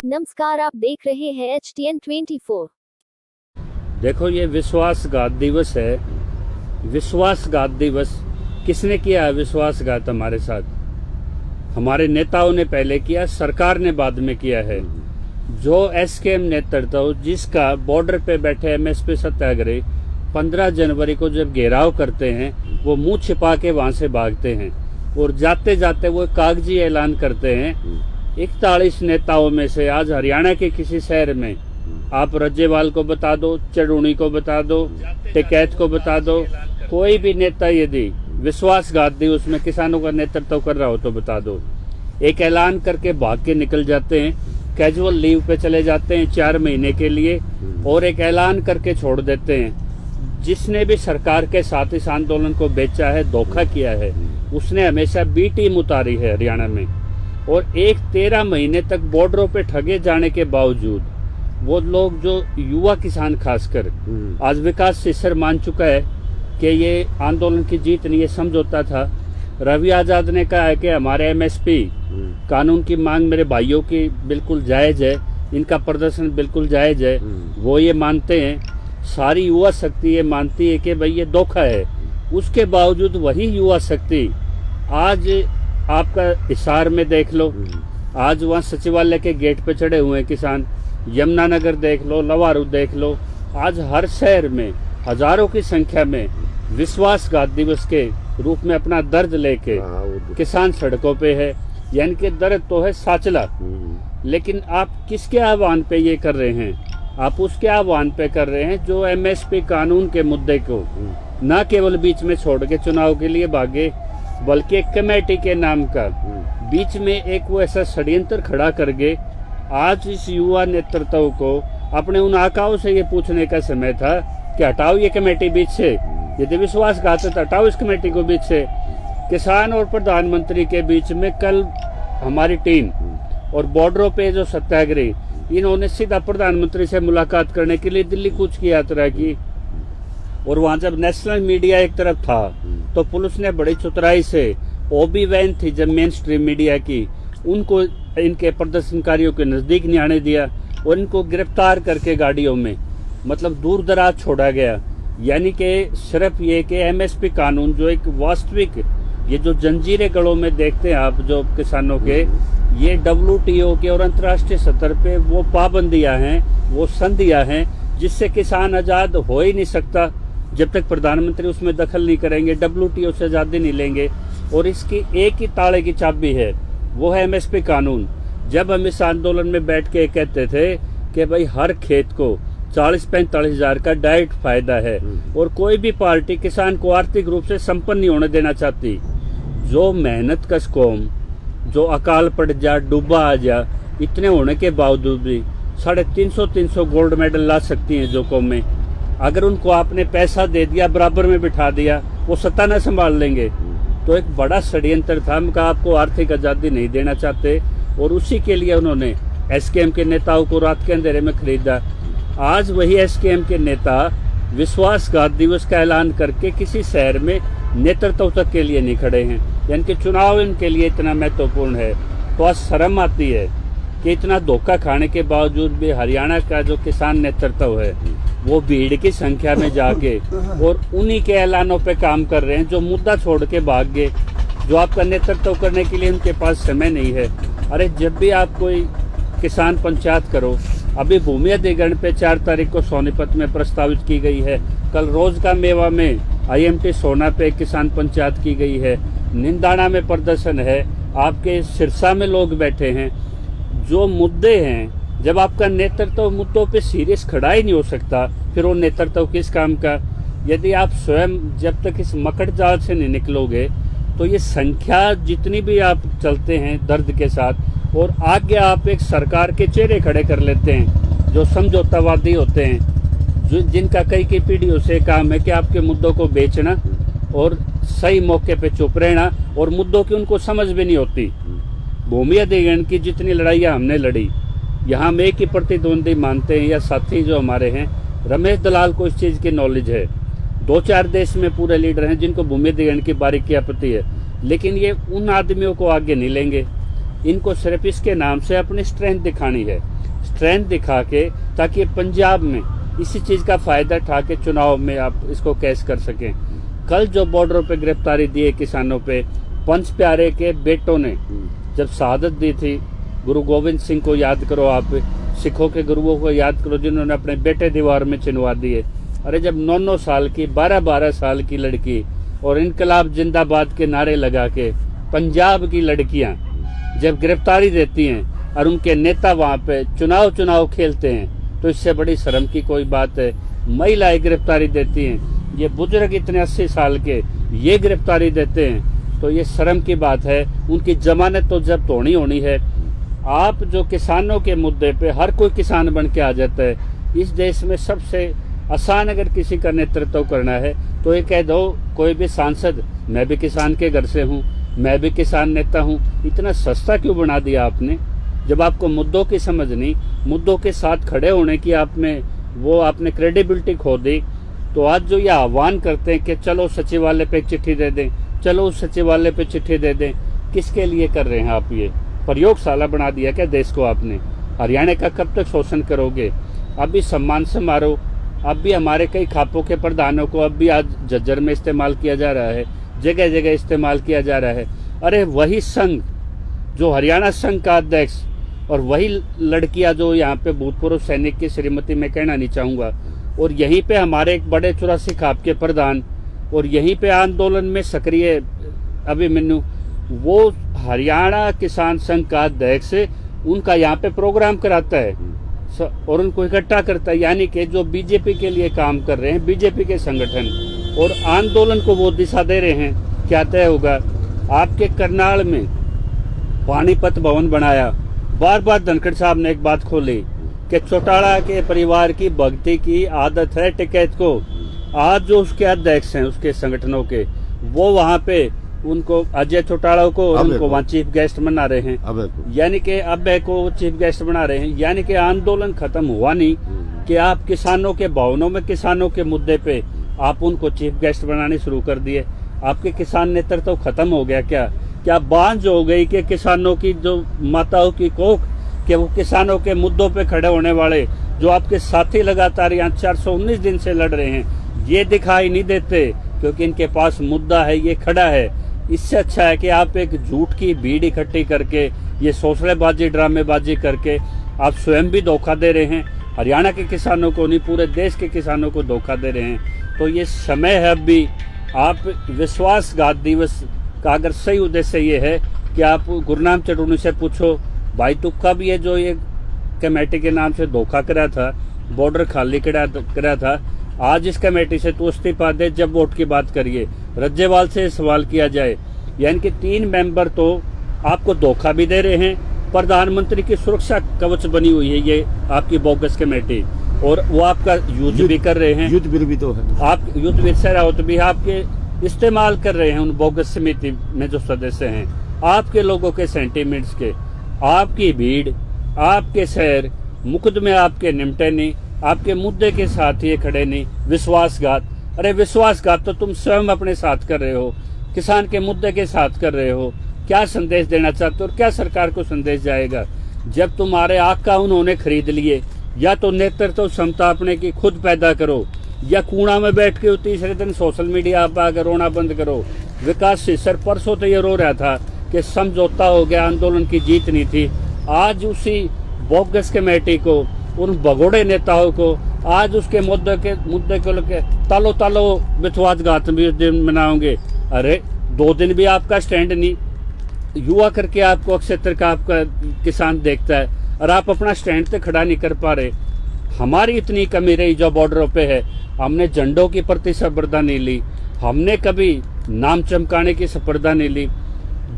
नमस्कार, आप देख रहे हैं HTN 24। देखो, ये विश्वासघात दिवस है। विश्वासघात दिवस किसने किया है? विश्वासघात हमारे साथ हमारे नेताओं ने पहले किया, सरकार ने बाद में किया है। जो एसकेएम नेतृत्व, जिसका बॉर्डर पे बैठे एमएसपी सत्याग्रही 15 जनवरी को जब घेराव करते हैं, वो मुंह छिपा के वहां से भागते हैं और जाते जाते वो कागजी ऐलान करते हैं। 41 नेताओं में से आज हरियाणा के किसी शहर में आप रज्जेवाल को बता दो, चढ़ूनी को बता दो, टिकैत को बता दो, कोई भी नेता यदि विश्वासघात दिवस में किसानों का नेतृत्व कर रहा हो तो बता दो। एक ऐलान करके भाग के निकल जाते हैं, कैजुअल लीव पे चले जाते हैं 4 महीने के लिए और एक ऐलान करके छोड़ देते हैं। जिसने भी सरकार के साथ इस आंदोलन को बेचा है, धोखा किया है, उसने हमेशा बी टीम उतारी है हरियाणा में। और 13 महीने तक बॉर्डरों पे ठगे जाने के बावजूद वो लोग, जो युवा किसान खासकर, आज विकास शिखर मान चुका है कि ये आंदोलन की जीत नहीं, ये समझौता था। रवि आजाद ने कहा है कि हमारे एमएसपी कानून की मांग मेरे भाइयों की बिल्कुल जायज है, इनका प्रदर्शन बिल्कुल जायज है, वो ये मानते हैं। सारी युवा शक्ति ये मानती है कि भाई ये धोखा है। उसके बावजूद वही युवा शक्ति आज आपका हिसार में देख लो, आज वहाँ सचिवालय के गेट पे चढ़े हुए हैं किसान। यमुनानगर देख लो, लवारू देख लो, आज हर शहर में हजारों की संख्या में विश्वासघात दिवस के रूप में अपना दर्द लेके किसान सड़कों पे है। यानी कि दर्द तो है साचला, लेकिन आप किसके आह्वान पे ये कर रहे हैं? आप उसके आह्वान पे कर रहे हैं जो एमएसपी कानून के मुद्दे को न केवल बीच में छोड़ के चुनाव के लिए भागे, बल्कि एक कमेटी के नाम का बीच में एक वो ऐसा षड्यंत्र खड़ा करके आज इस युवा नेतृत्व को अपने उन आकाओं से ये पूछने का समय था कि हटाओ ये कमेटी बीच से, यदि विश्वासघात है तो हटाओ इस कमेटी को बीच से। किसान और प्रधानमंत्री के बीच में कल हमारी टीम और बॉर्डरों पे जो सत्याग्रही, इन्होंने सीधा प्रधानमंत्री से मुलाकात करने के लिए दिल्ली कूच की यात्रा की। और वहां जब नेशनल मीडिया एक तरफ था तो पुलिस ने बड़ी चतुराई से, ओबी वैन थी जब मेन स्ट्रीम मीडिया की, उनको इनके प्रदर्शनकारियों के नजदीक नहीं आने दिया और इनको गिरफ्तार करके गाड़ियों में मतलब दूर दराज छोड़ा गया। यानी कि सिर्फ ये कि एमएसपी कानून जो एक वास्तविक, ये जो जंजीरें गलों में देखते हैं आप जो किसानों के, ये WTO के और अंतर्राष्ट्रीय स्तर पे वो पाबंदियां हैं, वो संधियां हैं जिससे किसान आजाद हो ही नहीं सकता जब तक प्रधानमंत्री उसमें दखल नहीं करेंगे, WTO से आजादी नहीं लेंगे। और इसकी एक ही ताले की चाबी है, वो है एमएसपी कानून। जब हम इस आंदोलन में बैठ के कहते थे कि भाई हर खेत को 40-45 हजार का डायरेक्ट फायदा है और कोई भी पार्टी किसान को आर्थिक रूप से संपन्न नहीं होने देना चाहती। जो मेहनत कश कौम, जो अकाल पड़ जा, डूबा आ जा, इतने होने के बावजूद भी 350 गोल्ड मेडल ला सकती हैं जो कौमें, अगर उनको आपने पैसा दे दिया, बराबर में बिठा दिया, वो सत्ता न संभाल लेंगे। तो एक बड़ा षड्यंत्र था, हम आपको आर्थिक आजादी नहीं देना चाहते और उसी के लिए उन्होंने एसकेएम के नेताओं को रात के अंधेरे में खरीदा। आज वही एसकेएम के नेता विश्वासघात दिवस का ऐलान करके किसी शहर में नेतृत्व तक के लिए नहीं खड़े हैं। यानी कि चुनाव इनके लिए इतना महत्वपूर्ण है। तो आज शर्म आती है कि इतना धोखा खाने के बावजूद भी हरियाणा का जो किसान नेतृत्व है वो भीड़ की संख्या में जाके और उन्हीं के ऐलानों पे काम कर रहे हैं जो मुद्दा छोड़ के भाग गए, जो आपका नेतृत्व करने के लिए उनके पास समय नहीं है। अरे जब भी आप कोई किसान पंचायत करो, अभी भूमि अधिग्रहण पे 4 तारीख को सोनीपत में प्रस्तावित की गई है, कल रोज का मेवा में IMT सोना पे किसान पंचायत की गई है, निंदाना में प्रदर्शन है, आपके सिरसा में लोग बैठे हैं। जो मुद्दे हैं, जब आपका नेतृत्व मुद्दों पे सीरियस खड़ा ही नहीं हो सकता, फिर वो नेतृत्व किस काम का? यदि आप स्वयं जब तक इस मकड़ जाल से नहीं निकलोगे तो ये संख्या जितनी भी आप चलते हैं दर्द के साथ, और आगे आप एक सरकार के चेहरे खड़े कर लेते हैं जो समझौतावादी होते हैं, जो जिनका कई पीढ़ियों से काम है कि आपके मुद्दों को बेचना और सही मौके पे चुप रहना, और मुद्दों की उनको समझ भी नहीं होती। भूमि अधिग्रहण की जितनी लड़ाइयाँ हमने लड़ी, यहाँ हम एक ही प्रतिद्वंदी मानते हैं या साथी जो हमारे हैं, रमेश दलाल को इस चीज़ की नॉलेज है। 2-4 देश में पूरे लीडर हैं जिनको भूमि अधिग्रहण की बारीकियां पता है, लेकिन ये उन आदमियों को आगे नहीं लेंगे। इनको सिर्फ इसके नाम से अपनी स्ट्रेंथ दिखानी है। स्ट्रेंथ दिखा के, ताकि पंजाब में इसी चीज़ का फ़ायदा उठा के चुनाव में आप इसको कैश कर सकें। कल जो बॉर्डरों पे गिरफ्तारी दी है किसानों पे, पंच प्यारे के बेटों ने जब शहादत दी थी, गुरु गोविंद सिंह को याद करो, आप सिखों के गुरुओं को याद करो जिन्होंने अपने बेटे दीवार में चिनवा दिए। अरे जब 9-9 साल की 12-12 साल की लड़की और इनकलाब जिंदाबाद के नारे लगा के पंजाब की लड़कियां जब गिरफ्तारी देती हैं और उनके नेता वहां पे चुनाव खेलते हैं, तो इससे बड़ी शर्म की कोई बात है। महिलाएं गिरफ्तारी देती हैं, ये बुजुर्ग इतने 80 साल के ये गिरफ्तारी देते हैं, तो ये शर्म की बात है। उनकी जमानत तो जब्त होनी है। आप जो किसानों के मुद्दे पे हर कोई किसान बन के आ जाता है। इस देश में सबसे आसान अगर किसी का नेतृत्व करना है तो ये कह दो कोई भी सांसद, मैं भी किसान के घर से हूँ, मैं भी किसान नेता हूँ। इतना सस्ता क्यों बना दिया आपने? जब आपको मुद्दों की समझ नहीं, मुद्दों के साथ खड़े होने की आपने क्रेडिबिलिटी खो दी। तो आज जो ये आह्वान करते हैं कि चलो सचिवालय पे चिट्ठी दे दें, चलो सचिवालय पे चिट्ठी दे दें, किसके लिए कर रहे हैं आप? ये प्रयोगशाला बना दिया क्या देश को आपने? हरियाणा का कब तक शोषण करोगे? अभी सम्मान समारोह, अब भी हमारे कई खापों के प्रधानों को अब भी आज झज्जर में इस्तेमाल किया जा रहा है, जगह जगह इस्तेमाल किया जा रहा है। अरे वही संघ जो हरियाणा संघ का अध्यक्ष और वही लड़कियां जो यहाँ पे भूतपूर्व सैनिक की श्रीमती मैं कहना नहीं चाहूँगा, और यहीं पे हमारे एक बड़े 84 खाप के प्रधान और यहीं पे आंदोलन में सक्रिय अभिमन्यु, वो हरियाणा किसान संघ का अध्यक्ष उनका यहाँ पे प्रोग्राम कराता है और उनको इकट्ठा करता है। यानी कि जो बीजेपी के लिए काम कर रहे हैं, बीजेपी के संगठन और आंदोलन को वो दिशा दे रहे हैं, क्या तय होगा? आपके करनाल में पानीपत भवन बनाया, बार बार धनखड़ साहब ने एक बात खोली कि चौटाला के परिवार की भक्ति की आदत है टिकैत को। आज जो उसके अध्यक्ष हैं उसके संगठनों के, वो वहाँ पे उनको अजय चौटाला को उनको वहाँ चीफ गेस्ट बना रहे हैं, यानी कि अबे को चीफ गेस्ट बना रहे हैं। यानी कि आंदोलन खत्म हुआ नहीं कि आप किसानों के भवनों में किसानों के मुद्दे पे आप उनको चीफ गेस्ट बनाने शुरू कर दिए। आपके किसान नेतृत्व खत्म हो गया क्या बांझ हो गई कि किसानों की जो माताओं की कोख, कि वो किसानों के मुद्दों पे खड़े होने वाले जो आपके साथी लगातार यहाँ 419 दिन से लड़ रहे हैं, ये दिखाई नहीं देते क्योंकि इनके पास मुद्दा है, ये खड़ा है। इससे अच्छा है कि आप एक झूठ की भीड़ इकट्ठी करके, ये सौसलेबाजी ड्रामेबाजी करके आप स्वयं भी धोखा दे रहे हैं, हरियाणा के किसानों को नहीं पूरे देश के किसानों को धोखा दे रहे हैं। तो ये समय है अब भी, आप विश्वासघात दिवस का अगर सही उद्देश्य ये है कि आप गुरनाम चटूनी से पूछो, भाई तुक्का भी है जो ये कमेटी के नाम से धोखा करा था, बॉर्डर खाली करा था, आज इस कमेटी से तो इस्तीफा दे, जब वोट की बात करिए रज्जेवाल से सवाल किया जाए। यानी कि 3 मेंबर तो आपको धोखा भी दे रहे हैं, प्रधानमंत्री की सुरक्षा कवच बनी हुई है ये आपकी बोगस कमेटी, और वो आपका युद्ध भी कर रहे हैं। युद्ध भी तो है, आप युद्ध भी सहरावत भी आपके इस्तेमाल कर रहे हैं उन बोगस समिति में जो सदस्य हैं, आपके लोगों के सेंटीमेंट्स के, आपकी भीड़, आपके शहर, मुकदमे आपके निपटे नहीं, आपके मुद्दे के साथ ये खड़े नहीं। विश्वासघात, अरे विश्वासघात तो तुम स्वयं अपने साथ कर रहे हो, किसान के मुद्दे के साथ कर रहे हो। क्या संदेश देना चाहते हो और क्या सरकार को संदेश जाएगा? जब तुम्हारे आका उन्होंने खरीद लिए, या तो नेतृत्व क्षमता अपने की खुद पैदा करो, या कूड़ा में बैठ के तीसरे दिन सोशल मीडिया पर आकर रोना बंद करो। विकास सर परसों तो ये रो रहा था कि समझौता हो गया, आंदोलन की जीत नहीं थी। आज उसी बोगस कमेटी को, उन भगोड़े नेताओं को, आज उसके मुद्दे को लेकर तालो विश्वासघात भी दिन मनाओगे। अरे 2 दिन भी आपका स्टैंड नहीं, युवा करके आपको क्षेत्र का आपका किसान देखता है और आप अपना स्टैंड तो खड़ा नहीं कर पा रहे। हमारी इतनी कमी रही जो बॉर्डरों पे है, हमने झंडों की प्रति स्पर्धा नहीं ली, हमने कभी नाम चमकाने की स्पर्धा नहीं ली।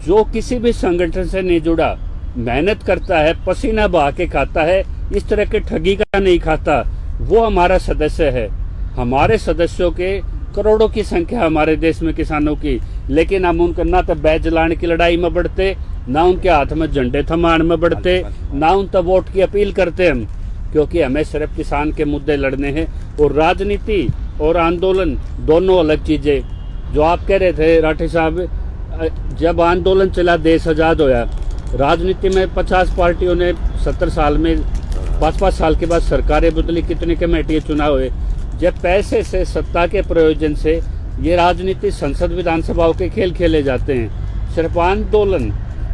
जो किसी भी संगठन से नहीं जुड़ा, मेहनत करता है, पसीना बहा के खाता है, इस तरह के ठगी का नहीं खाता, वो हमारा सदस्य है। हमारे सदस्यों के करोड़ों की संख्या हमारे देश में किसानों की, लेकिन हम उनका ना तो बैच लाने की लड़ाई में बढ़ते, ना उनके हाथ में झंडे थमान में बढ़ते, ना उन तक वोट की अपील करते हम, क्योंकि हमें सिर्फ किसान के मुद्दे लड़ने हैं। और राजनीति और आंदोलन दोनों अलग चीजें। जो आप कह रहे थे राठी साहब, जब आंदोलन चला, देश आजाद होया, राजनीति में 50 पार्टियों ने 70 साल में 5-5 साल के बाद सरकारें बदली, कितने कमेटी चुनाव हुए। जब पैसे से, सत्ता के प्रयोजन से ये राजनीति, संसद विधानसभाओं के खेल खेले जाते हैं। सिर्फ आंदोलन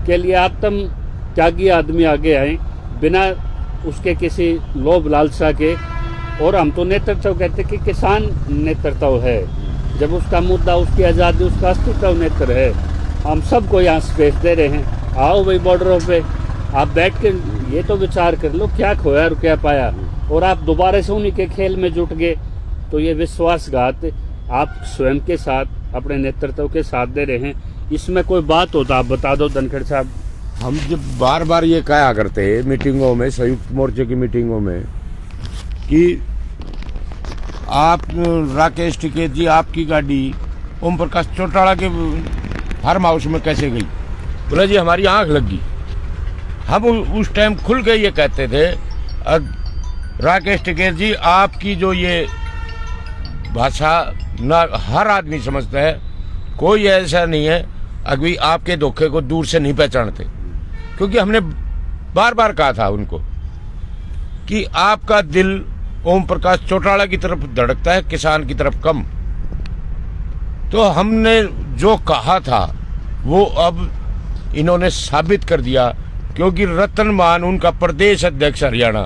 के लिए आत्म त्यागी आदमी आगे आए बिना उसके किसी लोभ लालसा के। और हम तो नेतृत्व कहते कि किसान नेतृत्व है, जब उसका मुद्दा, उसकी आज़ादी, उसका अस्तित्व नेतृत्व है। हम सबको यहाँ स्पेस दे रहे हैं। आओ भाई बॉर्डरों पे आप बैठ के ये तो विचार कर लो क्या खोया और क्या पाया, और आप दोबारा से उन्हीं के खेल में जुट गए। तो ये विश्वासघात आप स्वयं के साथ, अपने नेतृत्व के साथ दे रहे हैं। इसमें कोई बात हो तो आप बता दो धनखड़ साहब। हम जब बार बार ये कहा करते हैं मीटिंगों में, संयुक्त मोर्चे की मीटिंगों में, कि आप राकेश टिकैत जी, आपकी गाड़ी ओम प्रकाश चौटाला के फार्म हाउस में कैसे गई? बोला जी हमारी आंख लग गई। हम उस टाइम खुल के ये कहते थे, राकेश टिकैत जी आपकी जो ये भाषा ना हर आदमी समझता है, कोई ऐसा नहीं है अभी आपके धोखे को दूर से नहीं पहचानते। क्योंकि हमने बार बार कहा था उनको कि आपका दिल ओम प्रकाश चौटाला की तरफ धड़कता है, किसान की तरफ कम। तो हमने जो कहा था वो अब इन्होंने साबित कर दिया, क्योंकि रतन मान उनका प्रदेश अध्यक्ष हरियाणा,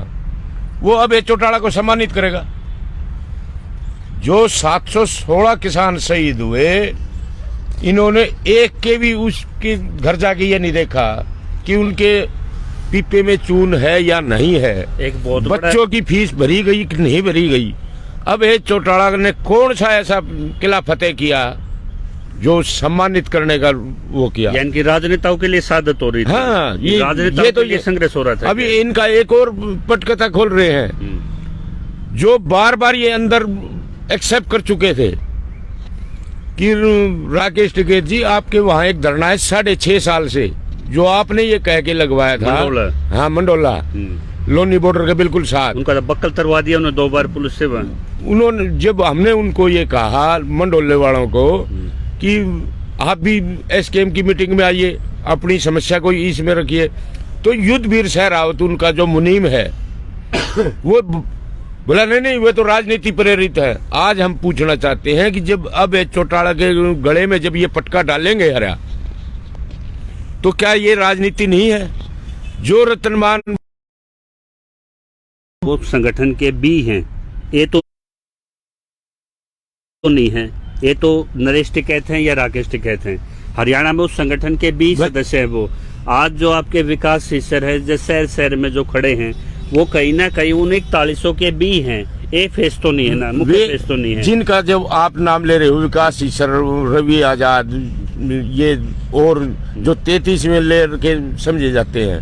वो अब ये चौटाला को सम्मानित करेगा। जो 716 किसान शहीद हुए, इन्होंने एक के भी उसके घर जाके ये नहीं देखा कि उनके पीपे में चून है या नहीं है, एक बहुत बच्चों की फीस भरी गई कि नहीं भरी गई। अब ये चौटाला ने कौन सा ऐसा किला फतेह किया जो सम्मानित करने का वो किया? यानी कि राजनेताओं के लिए सादत हो रही थी। हाँ, ये तो ये संघर्ष हो रहा था। अभी इनका एक और पटकथा खोल रहे हैं, जो बार बार ये अंदर एक्सेप्ट कर चुके थे कि राकेश टिकैत जी आपके वहाँ एक धरना है 6.5 साल से, जो आपने ये कह के लगवाया था। हाँ, मंडोला लोनी बॉर्डर के बिल्कुल साथ। उनका तो बक्कल तरवा दिया उन्होंने 2 बार पुलिस से। उन्होंने जब हमने उनको ये कहा मंडोले वालों को कि आप भी एसकेएम की मीटिंग में आइए, अपनी समस्या को इसमें रखिए, तो युद्धवीर सहरावत उनका जो मुनीम है वो बोला नहीं वो तो राजनीति प्रेरित है। आज हम पूछना चाहते हैं कि जब अब चौटाला के गले में जब ये पटका डालेंगे हरा, तो क्या ये राजनीति नहीं है? जो रतनमान वो संगठन के बी हैं, ये तो नहीं है, ये तो नरेश टिकैत हैं या राकेश टिकैत हैं। हरियाणा में उस संगठन के 20 सदस्य हैं। वो आज जो आपके विकास शिष्यर है, जो शहर शहर में जो खड़े हैं, वो कहीं ना कहीं उन 41 के बी हैं। ए फेस तो नहीं है ना, मुख्य फेस तो नहीं है। जिनका जब आप नाम ले रहे हो, विकास शिष्यर, रवि आजाद, ये और जो 33 में ले के समझे जाते हैं,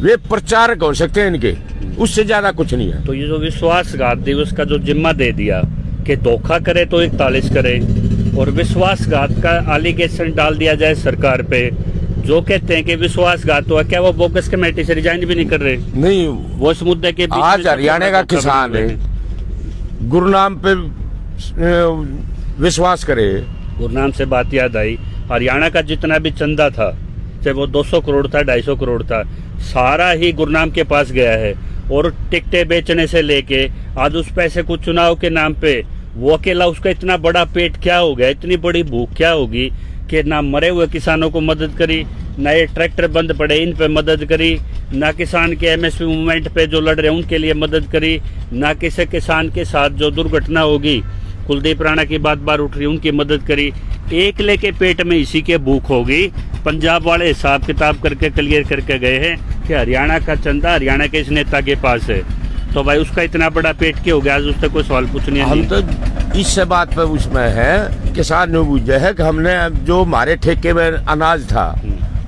वे प्रचारक हो सकते हैं इनके, उससे ज्यादा कुछ नहीं है। तो ये जो विश्वासघात दिवस का जो जिम्मा दे दिया कि धोखा करे तो 41 करे, और विश्वासघात का एलिगेशन डाल दिया जाए सरकार पे, जो कहते हैं कि विश्वासघात हुआ, क्या वो बोगस कमेटी से रिजाइन भी नहीं कर रहे? नहीं, वो इस मुद्दे के आज हरियाणा का किसान है, गुरुनाम पे विश्वास करे। गुरुनाम से बात याद आई, हरियाणा का जितना भी चंदा था, चाहे वो 200 करोड़ था, 250 करोड़ था, सारा ही गुरुनाम के पास गया है। और टिकटें बेचने से लेके आज उस पैसे को चुनाव के नाम पे, वो अकेला उसका इतना बड़ा पेट क्या हो गया, इतनी बड़ी भूख क्या होगी कि ना मरे हुए किसानों को मदद करी, ना ये ट्रैक्टर बंद पड़े इन पे मदद करी, ना किसान के एमएसपी मूवमेंट पे जो लड़ रहे हैं उनके लिए मदद करी, ना किसी किसान के साथ जो दुर्घटना होगी, कुलदीप राणा की बात बार उठ रही, उनकी मदद करी। एक लेके पेट में इसी के भूख होगी। पंजाब वाले हिसाब किताब करके क्लियर करके गए हैं कि हरियाणा का चंदा हरियाणा के इस नेता के पास है। तो भाई उसका इतना बड़ा पेट क्यों हो गया? आज उससे कोई सवाल पूछने हम तो इस बात पर उसमें है, किसान ने बुझे है कि हमने जो हमारे ठेके में अनाज था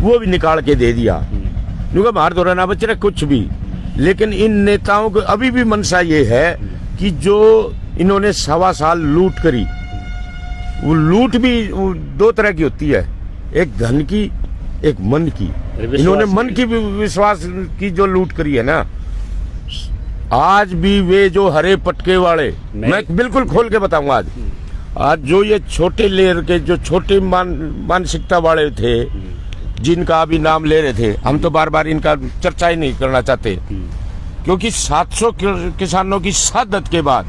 वो भी निकाल के दे दिया, क्योंकि हमारे दौरान ना बच रहे कुछ भी। लेकिन इन नेताओं को अभी भी मनसा ये है कि जो इन्होंने 1.25 साल लूट करी, वो लूट भी 2 तरह की होती है, एक धन की, एक मन की। इन्होंने मन की भी, विश्वास की जो लूट करी है ना, आज भी वे जो हरे पटके वाले, मैं बिल्कुल खोल के बताऊंगा, आज जो ये छोटे लेयर के, जो छोटे मानसिकता वाले थे, जिनका अभी नाम ले रहे थे, हम तो बार बार इनका चर्चा ही नहीं करना चाहते, क्योंकि 700 किसानों की शहादत के बाद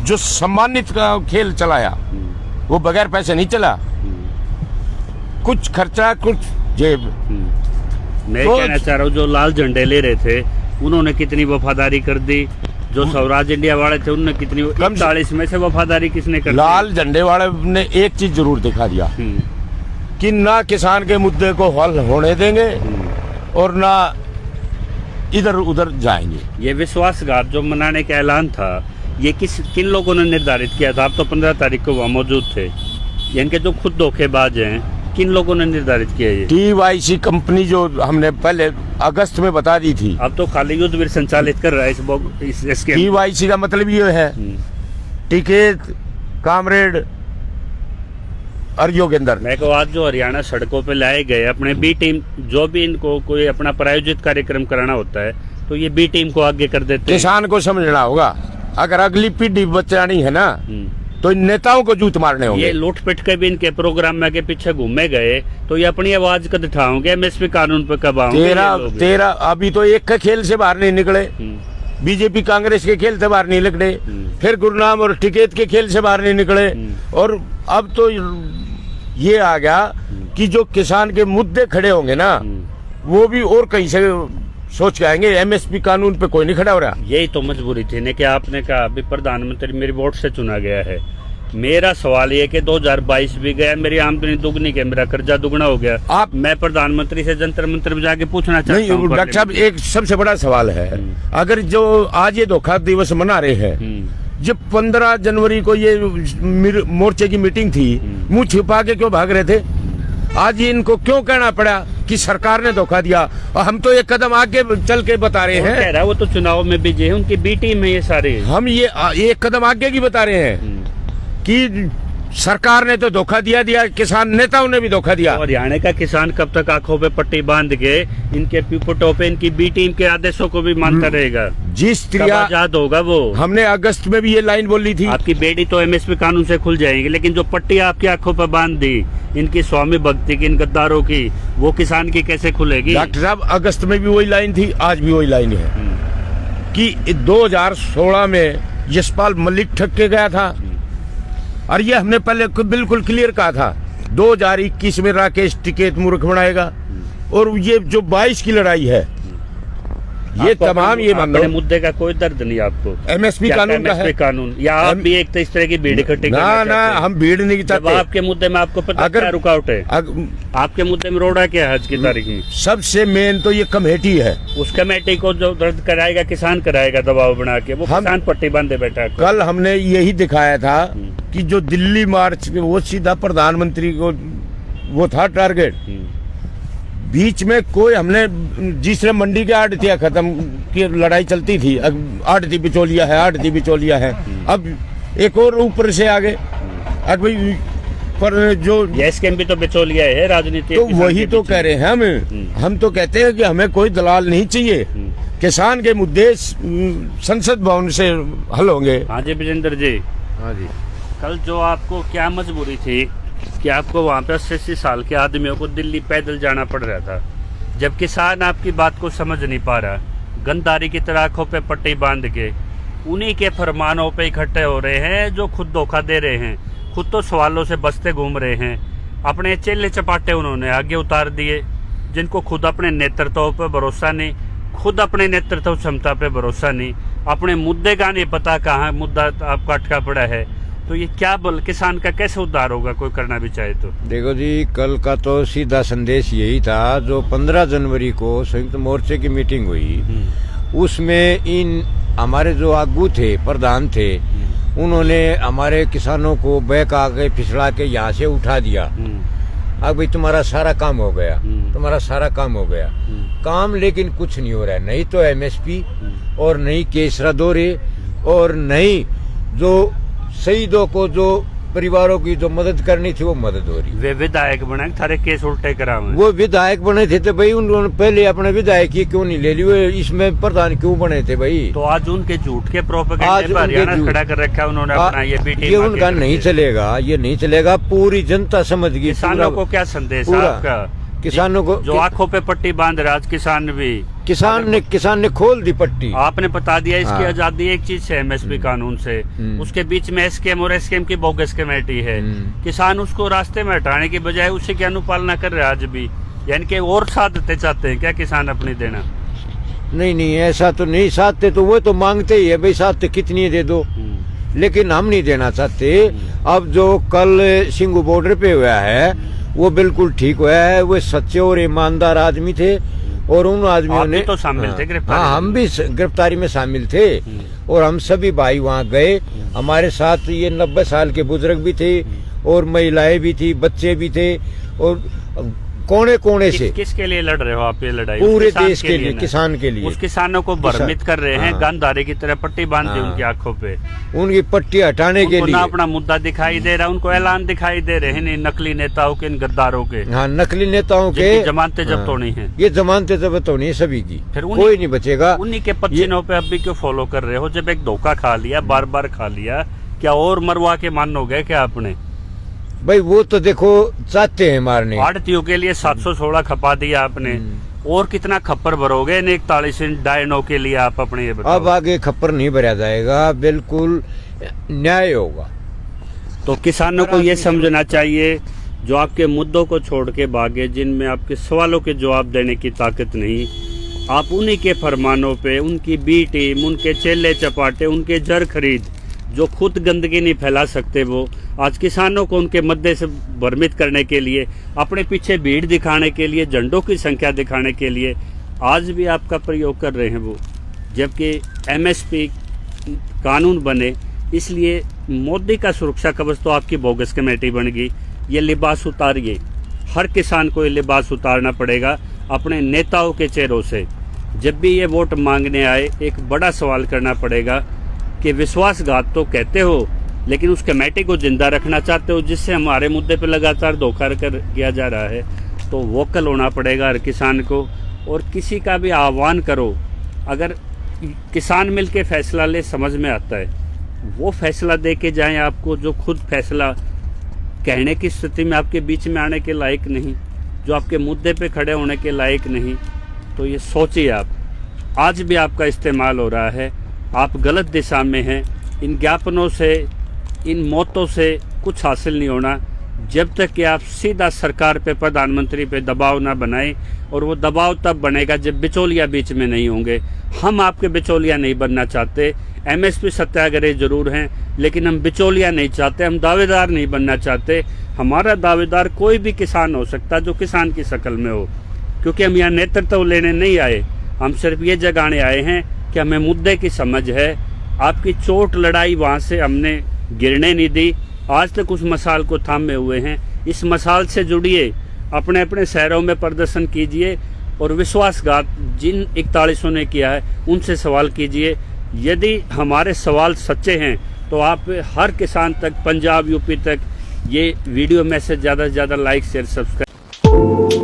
जो सम्मानित का खेल चलाया वो बगैर पैसे नहीं चला, कुछ खर्चा कुछ जेब। मैं तो कहना चाह रहा हूँ जो लाल झंडे ले रहे थे उन्होंने कितनी वफादारी कर दी, जो स्वराज इंडिया वाले थे उन्होंने कितनी, 40 में से वफादारी किसने कर दी? लाल झंडे वाले ने एक चीज जरूर दिखा दिया कि ना किसान के मुद्दे को हल होने देंगे और ना इधर उधर जाएंगे। ये विश्वासघात जो मनाने का ऐलान था ये किन लोगों ने निर्धारित किया था? आप तो 15 तारीख को वहाँ मौजूद थे। इनके जो खुद धोखेबाज हैं किन लोगों ने निर्धारित किया ये? TYC कंपनी जो हमने पहले अगस्त में बता दी थी, अब तो खाली युद्धवीर संचालित कर रहा है इस TYC का मतलब ये है टिकेत, कामरेड और योगेंद्र। मैं को आज जो हरियाणा सड़कों पे लाए गए अपने बी टीम, जो भी इनको कोई अपना प्रायोजित कार्यक्रम कराना होता है तो ये बी टीम को आगे कर देते हैं। किसान को समझना होगा, अगर अगली पीढ़ी बचानी है ना तो इन नेताओं को जूत मारने होंगे। ये लूट-पिट के भी इनके प्रोग्राम में के पीछे घूमे गए तो ये अपनी आवाज कद उठाओगे? MSP कानून पे कब आओगे? तेरा अभी तो एक के खेल से बाहर नहीं निकले, बीजेपी कांग्रेस के खेल से बाहर नहीं निकले, फिर गुरनाम और टिकैत के खेल से बाहर नहीं निकले, और अब तो ये आ गया कि जो किसान के मुद्दे खड़े होंगे ना वो भी और कहीं से सोच के आएंगे। MSP कानून पे कोई नहीं खड़ा हो रहा। यही तो मजबूरी थी ने कि आपने कहा अभी प्रधानमंत्री मेरी वोट से चुना गया है। मेरा सवाल ये कि 2022 भी गया, मेरी आमदनी दुगनी के, मेरा कर्जा दुगना हो गया। मैं प्रधानमंत्री से जंतर मंतर में जाके पूछना चाहता हूँ। डॉक्टर साहब एक सबसे बड़ा सवाल है, अगर जो आज ये धोखा दिवस मना रहे हैं, जब 15 जनवरी को ये मोर्चे की मीटिंग थी, मुंह छिपा के क्यों भाग रहे थे? आज इनको क्यों कहना पड़ा कि सरकार ने धोखा दिया? और हम तो एक कदम आगे चल के बता रहे हैं। कह रहा है वो तो चुनाव में भी है, उनकी बी टीम है ये सारे। हम ये एक कदम आगे की बता रहे हैं कि सरकार ने तो धोखा दिया, किसान नेताओं ने भी धोखा दिया। हरियाणा का किसान कब तक आंखों पे पट्टी बांध के इनके पिपटों पे इनकी बी टीम के आदेशों को भी मानता रहेगा? जिस तरह आजाद होगा वो। हमने अगस्त में भी ये लाइन बोली थी, आपकी बेटी तो MSP कानून से खुल जाएगी, लेकिन जो पट्टी आपकी आंखों पर बांध दी इनकी स्वामी भक्ति की, इन गद्दारों की, वो किसान की कैसे खुलेगी? डॉक्टर साहब अगस्त में भी वही लाइन थी, आज भी वही लाइन है कि 2016 में यशपाल मलिक ठग के गया था, और ये हमने पहले बिल्कुल क्लियर कहा था 2021 में राकेश टिकैत मूर्ख बनाएगा। और ये जो 22 की लड़ाई है ये तमाम ये अपने मुद्दे का कोई दर्द नहीं आपको? MSP कानून का है कानून, या आप भी एक इस तरह की भीड़ इकट्ठी ना हम भीड़ नहीं चाहते। आपके मुद्दे में आपको पता क्या रुकावट है? आपके मुद्दे में रोड़ा क्या है आज की तारीख में? सबसे मेन तो ये कमेटी है, उस कमेटी को जो दर्द कराएगा किसान कराएगा दबाव बना के, वो किसान पट्टी बांधे बैठा। कल हमने यही दिखाया था कि जो दिल्ली मार्च में वो सीधा प्रधानमंत्री को वो था टारगेट। बीच में कोई हमने जिसने मंडी के आड़तिया खत्म की लड़ाई चलती थी, आड़ती बिचौलिया है, आड़ती बिचौलिया है, अब एक और ऊपर से आगे भाई पर जो SKM भी तो बिचौलिया है राजनीति। तो वही तो कह रहे हैं हम तो कहते हैं कि हमें कोई दलाल नहीं चाहिए, किसान के मुद्दे संसद भवन से हल होंगे। हाँ जी विजेंद्र जी। हाँ जी, कल जो आपको क्या मजबूरी थी कि आपको वहाँ पे 80 साल के आदमियों को दिल्ली पैदल जाना पड़ रहा था, जब किसान आपकी बात को समझ नहीं पा रहा, गंदारी की तरह आंखों पे पट्टी बांध के उन्हीं के फरमानों पे इकट्ठे हो रहे हैं जो खुद धोखा दे रहे हैं, खुद तो सवालों से बचते घूम रहे हैं। अपने चेले चपाटे उन्होंने आगे उतार दिए, जिनको खुद अपने नेतृत्व पे भरोसा नहीं, खुद अपने नेतृत्व क्षमता पे भरोसा नहीं, अपने मुद्दे का नहीं पता कहाँ मुद्दा आपका अटका पड़ा है। तो ये क्या बोल किसान का कैसे उद्धार होगा कोई करना भी चाहे तो? देखो जी, कल का तो सीधा संदेश यही था, जो 15 जनवरी को संयुक्त मोर्चे की मीटिंग हुई उसमें इन हमारे जो आगू थे, प्रधान थे, उन्होंने हमारे किसानों को बहका के फिसला के यहाँ से उठा दिया। अब भाई तुम्हारा सारा काम हो गया, तुम्हारा सारा काम हो गया काम, लेकिन कुछ नहीं हो रहा है। नहीं तो MSP और नहीं केस रदौरे और नहीं जो शहीदों को, जो परिवारों की जो मदद करनी थी वो मदद हो रही। वे विधायक बने, सारे केस उल्टे करावे। वो विधायक बने थे तो भाई उन्होंने पहले अपने विधायक ही क्यों नहीं ले ली, वो इसमें प्रधान क्यों बने थे भाई? तो आज उनके झूठ के प्रोपेगेंडे पर हरियाणा खड़ा कर रखा उन्होंने अपना ये बीटी। ये उनका नहीं चलेगा, ये नहीं चलेगा। पूरी जनता समझ गई। किसानों को क्या संदेश आपका? किसानों को जो आंखों पे पट्टी बांध रहे आज किसान भी किसान ने खोल दी पट्टी। आपने बता दिया इसकी हाँ। आजादी एक चीज से एमएसपी कानून से, उसके बीच में एसकेएम और एसकेएम की बोगस कमेटी है। किसान उसको रास्ते में हटाने की बजाय उसी की अनुपालना कर रहे हैं आज भी, यानी कि और साधते चाहते हैं क्या किसान अपनी देना? नहीं ऐसा तो नहीं, साधते तो वो तो मांगते ही है भाई, साधते कितनी दे दो, लेकिन हम नहीं देना चाहते। अब जो कल सिंगू बॉर्डर पे हुआ है वो बिल्कुल ठीक हुआ है, वो सच्चे और ईमानदार आदमी थे और उन आदमियों ने तो शामिल थे गिरफ्तारी हाँ, हम भी गिरफ्तारी में शामिल थे और हम सभी भाई वहाँ गए। हमारे साथ ये 90 साल के बुजुर्ग भी थे और महिलाएं भी थी, बच्चे भी थे और कोने कोने से। किसके लिए लड़ रहे हो आप ये लड़ाई? पूरे देश के लिए, किसान के लिए। उस किसानों को भ्रमित कर रहे हैं, गंधारे की तरह पट्टी बांध दी उनकी आंखों पे, उनकी पट्टी हटाने के लिए। ना अपना मुद्दा दिखाई दे रहा, उनको ऐलान दिखाई दे रहे हैं नकली नेताओं के, इन गद्दारों के। हाँ, नकली नेताओं के जमानतें जब्त होनी है, ये जमानतें जब्त होनी है सभी की, फिर कोई नहीं बचेगा। उन्हीं के पसीनों पे अब भी क्यों फॉलो कर रहे हो? जब एक धोखा खा लिया, बार बार खा लिया, क्या और मरवा के मानोगे क्या आपने? भाई वो तो देखो चाहते हैं मारने। आड़तियों के लिए 716 खपा दिया आपने, और कितना खप्पर भरोगे इन 41 डायनों के लिए आप अपने? ये बताओ। अब आगे खप्पर नहीं भरा जाएगा, बिल्कुल न्याय होगा। तो किसानों को ये समझना चाहिए, जो आपके मुद्दों को छोड़ के भागे, जिनमें आपके सवालों के जवाब देने की ताकत नहीं, आप उन्हीं के फरमानों पे, उनकी बी टीम, उनके चेले चपाटे, उनके जर खरीद, जो खुद गंदगी नहीं फैला सकते, वो आज किसानों को उनके मद्दे से भ्रमित करने के लिए, अपने पीछे भीड़ दिखाने के लिए, झंडों की संख्या दिखाने के लिए आज भी आपका प्रयोग कर रहे हैं वो। जबकि एमएसपी कानून बने, इसलिए मोदी का सुरक्षा कवच तो आपकी बोगस कमेटी बन गई। ये लिबास उतारिए, हर किसान को ये लिबास उतारना पड़ेगा अपने नेताओं के चेहरों से। जब भी ये वोट मांगने आए, एक बड़ा सवाल करना पड़ेगा कि विश्वासघात तो कहते हो, लेकिन उस कमेटी को जिंदा रखना चाहते हो जिससे हमारे मुद्दे पे लगातार धोखा किया जा रहा है। तो वोकल होना पड़ेगा हर किसान को, और किसी का भी आह्वान करो, अगर किसान मिलके फैसला ले, समझ में आता है, वो फैसला दे के जाएं आपको, जो खुद फैसला कहने की स्थिति में आपके बीच में आने के लायक नहीं, जो आपके मुद्दे पे खड़े होने के लायक नहीं। तो ये सोचिए आप, आज भी आपका इस्तेमाल हो रहा है, आप गलत दिशा में हैं। इन ज्ञापनों से, इन मौतों से कुछ हासिल नहीं होना जब तक कि आप सीधा सरकार पे, प्रधानमंत्री पे दबाव ना बनाएं, और वो दबाव तब बनेगा जब बिचौलिया बीच में नहीं होंगे। हम आपके बिचौलिया नहीं बनना चाहते, एमएसपी सत्याग्रही जरूर हैं, लेकिन हम बिचौलिया नहीं चाहते, हम दावेदार नहीं बनना चाहते। हमारा दावेदार कोई भी किसान हो सकता जो किसान की शक्ल में हो, क्योंकि हम यहाँ नेतृत्व लेने नहीं आए, हम सिर्फ ये जगाने आए हैं कि हमें मुद्दे की समझ है। आपकी चोट लड़ाई वहाँ से हमने गिरने नहीं दी, आज तक उस मसाल को थामे हुए हैं। इस मसाल से जुड़िए, अपने अपने शहरों में प्रदर्शन कीजिए, और विश्वासघात जिन 41 ने किया है उनसे सवाल कीजिए। यदि हमारे सवाल सच्चे हैं तो आप हर किसान तक, पंजाब यूपी तक ये वीडियो मैसेज ज़्यादा से ज़्यादा लाइक शेयर सब्सक्राइब